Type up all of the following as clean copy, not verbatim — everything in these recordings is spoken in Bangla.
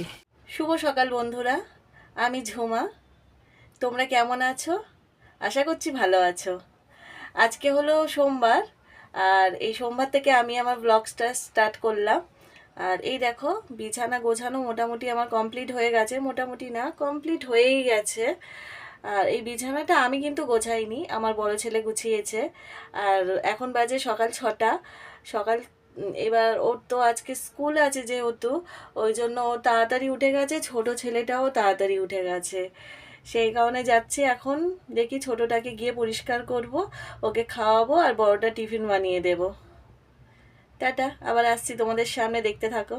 দিচ্ছি। শুভ সকাল বন্ধুরা, আমি ঝুমা। তোমরা কেমন আছো? আশা করছি ভালো আছো। আজকে হলো সোমবার, আর এই সোমবার থেকে আমি আমার ব্লগসটা স্টার্ট করলাম। আর এই দেখো, বিছানা গোছানো মোটামুটি আমার কমপ্লিট হয়ে গেছে। মোটামুটি না, কমপ্লিট হয়েই গেছে। আর এই বিছানাটা আমি কিন্তু গোছাইনি, আমার বড় ছেলে গুছিয়েছে। আর এখন বাজে সকাল 6টা। সকাল এবার ওর তো আজকে স্কুল আছে যেহেতু, ওই জন্য ও তাড়াতাড়ি উঠে গেছে, ছোট ছেলেটাও তাড়াতাড়ি উঠে গেছে। সেই কারণে যাচ্ছি এখন, দেখি ছোটটাকে গিয়ে পরিষ্কার করব, ওকে খাওয়াবো আর বড়টা টিফিন বানিয়ে দেব। টাটা, আবার আসছি তোমাদের সামনে, দেখতে থাকো।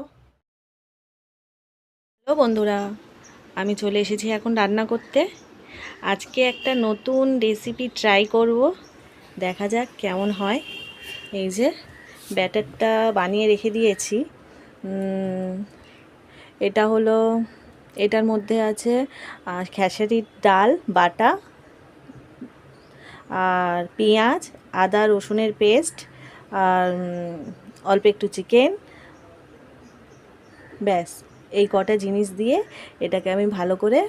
হ্যালো বন্ধুরা, আমি চলে এসেছি এখন রান্না করতে। আজকে একটা নতুন রেসিপি ট্রাই করব, দেখা যাক কেমন হয়। এই যে ব্যাটারটা বানিয়ে রেখে দিয়েছি। এটা হলো, এটার মধ্যে আছে খেসারির ডাল বাটা, আর পেঁয়াজ, আদা রসুনের পেস্ট, আর অল্প একটু চিকেন, ব্যাস এই কটা জিনিস দিয়ে এটাকে আমি ভালো করে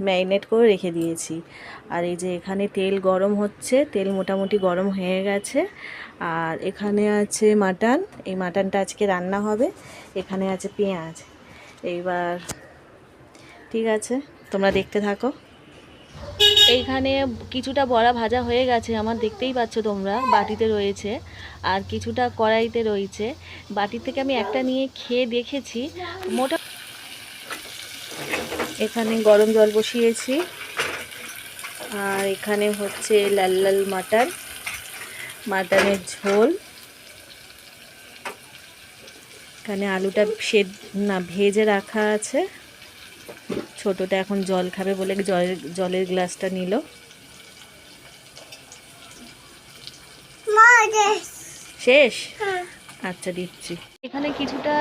ম্যারিনেট করে রেখে দিয়েছি। আর এই যে এখানে তেল গরম হচ্ছে, তেল মোটামুটি গরম হয়ে গেছে। আর এখানে আছে মাটন, এই মাটনটা আজকে রান্না হবে। এখানে আছে পেঁয়াজ। এইবার ঠিক আছে, তোমরা দেখতে থাকো। এইখানে কিছুটা বড়া ভাজা হয়ে গেছে আমার, দেখতেই পাচ্ছ তোমরা, বাটিতে রয়েছে। আর কিছুটা কড়াইতে রয়েছে। বাটি থেকে আমি একটা নিয়ে খেয়ে দেখেছি। মোটা এখানে গরম জল বসিয়েছি। আর এখানে হচ্ছে লাল লাল মাটন, মাটনের ঝোল। এখানে আলুটা ভেজে রাখা আছে। ছোটটা এখন জল খাবে বলে জলের গ্লাসটা নিল। শেষ? আচ্ছা দিচ্ছি। এখানে কিছুটা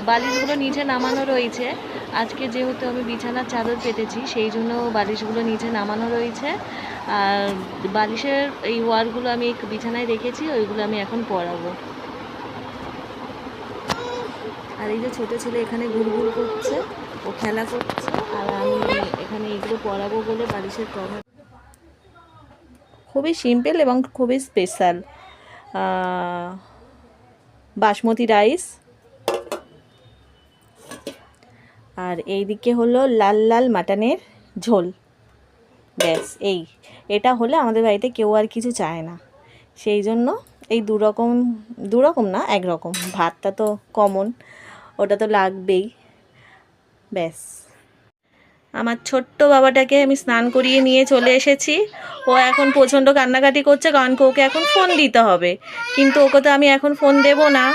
বালিশগুলো নিচে নামানো রয়েছে। আজকে যেহেতু আমি বিছানার চাদর পেতেছি, সেই জন্য বালিশগুলো নিচে নামানো রয়েছে। আর বালিশের এই ওয়ারগুলো আমি বিছানায় রেখেছি, ওইগুলো আমি এখন পরাবো। আর এই যে ছোটো ছেলে এখানে ঘুরঘুর করছে, ও খেলা করছে। আর আমি এখানে এগুলো পরাবো বলে বালিশের কভার। খুবই সিম্পল এবং খুবই স্পেশাল। বাসমতি রাইস। আর এই দিকে হলো লাল লাল মাটনের ঝোল। ব্যাস এটা হলে আমাদের বাড়িতে কেউ আর কিছু চায় না। সেই জন্য এই দুরকম না, একরকম। ভাতটা তো কমন, ওটা তো লাগবেই। ব্যাস, আমার ছোট্ট বাবাটাকে আমি স্নান করিয়ে নিয়ে চলে এসেছি। ও এখন প্রচণ্ড কান্নাকাটি করছে, কারণ ওকে এখন ফোন দিতে হবে। কিন্তু ওকে তো আমি এখন ফোন দেব না।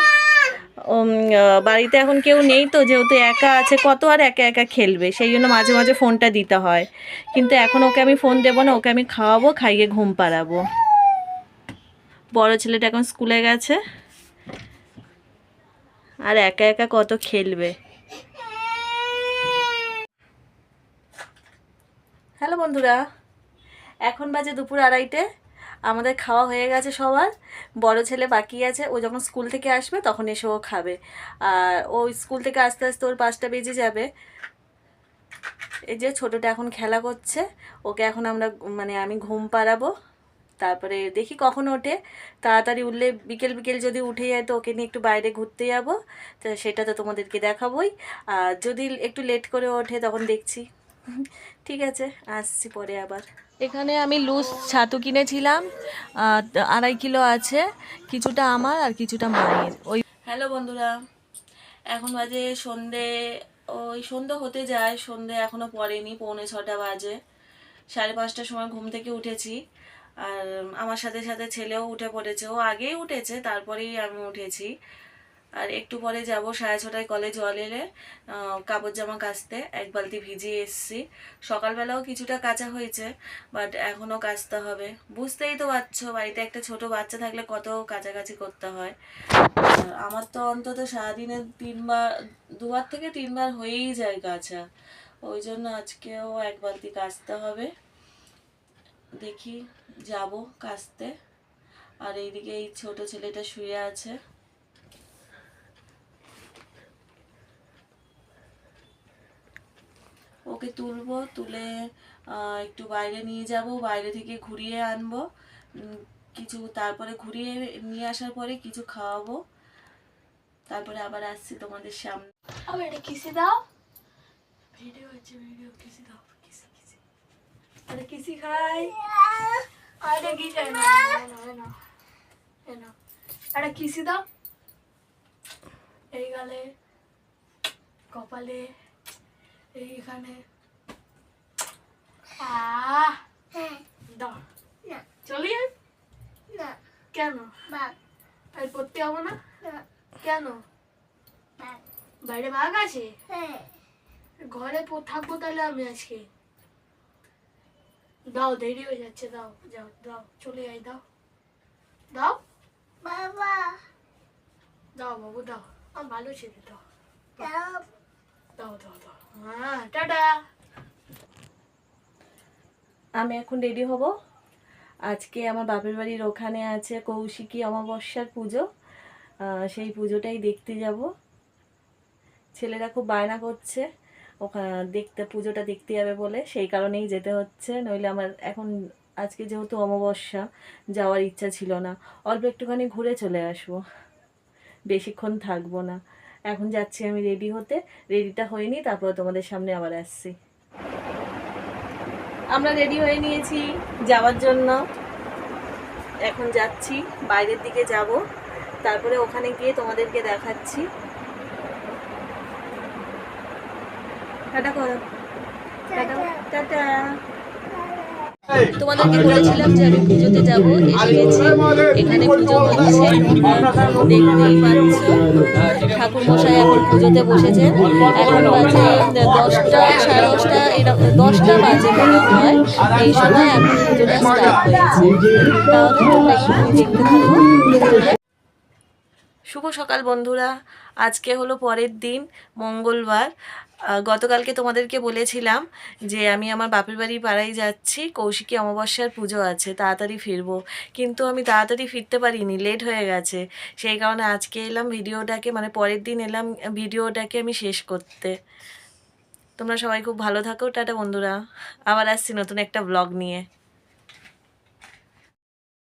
বাড়িতে এখন কেউ নেই তো, যেহেতু একা আছে, কত আর একা একা খেলবে, সেই জন্য মাঝে মাঝে ফোনটা দিতে হয়। কিন্তু এখন ওকে আমি ফোন দেবো না, ওকে আমি খাওয়াবো, খাইয়ে ঘুম পাড়াবো। বড় ছেলেটা এখন স্কুলে গেছে, আর একা একা কত খেলবে। হ্যালো বন্ধুরা, এখন বাজে দুপুর 2:30। আমাদের খাওয়া হয়ে গেছে সবার। বড় ছেলে বাকি আছে, ও যখন স্কুল থেকে আসবে তখন এসে ও খাবে। আর ও স্কুল থেকে আস্তে আস্তে ওর 5টা বেজে যাবে। এই যে ছোটটা এখন খেলা করছে, ওকে এখন আমি ঘুম পাড়াবো। তারপরে দেখি কখন ওঠে। তাড়াতাড়ি উঠলে, বিকেল বিকেল যদি উঠে যায় তো ওকে নিয়ে একটু বাইরে ঘুরতে যাবো। তো সেটা তো তোমাদেরকে দেখাবোই। আর যদি একটু লেট করে ওঠে তখন দেখছি। ঠিক আছে, আসছি পরে আবার। এখানে আমি লুজ ছাতু কিনেছিলাম, 2.5 কিলো আছে। কিছুটা আমার আর কিছুটা মায়ের। হ্যালো বন্ধুরা, এখন বাজে সন্ধে হতে যায়। সন্ধে এখনো পড়েনি, 5:45 বাজে। 5:30টার সময় ঘুম থেকে উঠেছি। আর আমার সাথে সাথে ছেলেও উঠে পড়েছে, ও আগেই উঠেছে, তারপরেই আমি উঠেছি। আর একটু পরে যাব 6:30টায় কলে জল এলে কাপড় জামা কাচতে। 1 বালতি ভিজিয়ে এসছি। সকালবেলাও কিছুটা কাচা হয়েছে, বাট এখনও কাচতে হবে। বুঝতেই তো পারছো, বাড়িতে একটা ছোট বাচ্চা থাকলে কত কাচাকাচি করতে হয়। আমার তো অন্তত সারাদিনে 2বার থেকে 3বার হয়েই যায় কাচা। ওই জন্য আজকেও 1 বালতি কাচতে হবে। দেখি, যাব কাচতে। আর এইদিকে এই ছোট ছেলেটা শুয়ে আছে। ওকে তুলবো, তুলে একটু বাইরে নিয়ে যাব, বাইরে থেকে ঘুরিয়ে আনবো কিছু, তারপরে ঘুরিয়ে নিয়ে আসার পরে কিছু খাওয়াবো, তারপরে আবার আসছি তোমাদের সামনে। আবার এটা কিসে দাও, ভিডিও হচ্ছে, ভিডিও কিসে দাও, কিসে কিসে আরে কিসি খাই, আরে কি চাই না না না, আরে কিসে দাও, এই গালে, কপালে, এইখানে, দাও না, চলি না, কেন আর পড়তে হবো না, কেন বাইরে বাঘ আছে, ঘরে থাকবো তাহলে আমি আজকে, দাও দেরি হয়ে যাচ্ছে, দাও যাও দাও, চলে যাই, দাও দাও বাবা, দাও বাবু দাও, আমার ভালো ছেলে, দাও দাও দাও দাও, হ্যাঁ টাটা। আমি এখন রেডি হব। আজকে আমার বাপের বাড়ির ওখানে আছে কৌশিকী অমাবস্যার পুজো, সেই পুজোটাই দেখতে যাব। ছেলেরা খুব বায়না করছে ওখানে দেখতে, পুজোটা দেখতে যাবে বলে, সেই কারণেই যেতে হচ্ছে, নইলে আমার এখন আজকে যেহেতু অমাবস্যা যাওয়ার ইচ্ছা ছিল না, অল্প একটুখানি ঘুরে চলে আসবো, বেশিক্ষণ থাকবো না। এখন যাচ্ছি আমি রেডি হতে, রেডিটা হয়নি, তারপর তোমাদের সামনে আবার আসছি। আমরা রেডি হয়ে নিয়েছি যাওয়ার জন্য, এখন যাচ্ছি, বাইরের দিকে যাব, তারপরে ওখানে গিয়ে তোমাদেরকে দেখাচ্ছি। টাটা করো, টাটা টাটা। তোমাদেরকে বলেছিলাম যে আমি পুজোতে যাব, এসে গেছি, এখানে পুজো হচ্ছে, দেখতেই পাচ্ছ ঠাকুর মশাই এখন পুজোতে বসেছেন। এখন বাজে 10টা, 10:30, এরকম 10টা বাজে মনে হয়, এই সময় এখন পুজোটা স্টার্ট হয়েছে। তাহলে তোমরা একটু দেখতে থাকো। শুভ সকাল বন্ধুরা, আজকে হলো পরের দিন, মঙ্গলবার। গতকালকে তোমাদেরকে বলেছিলাম যে আমি আমার বাপের বাড়ি পাড়ায় যাচ্ছি, কৌশিকী অমাবস্যার পুজো আছে, তাড়াতাড়ি ফিরবো, কিন্তু আমি তাড়াতাড়ি ফিরতে পারিনি, লেট হয়ে গেছে, সেই কারণে আজকে এলাম ভিডিওটাকে, মানে পরের দিন এলাম ভিডিওটাকে আমি শেষ করতে। তোমরা সবাই খুব ভালো থাকো, টাটা বন্ধুরা, আবার আসছি নতুন একটা ব্লগ নিয়ে।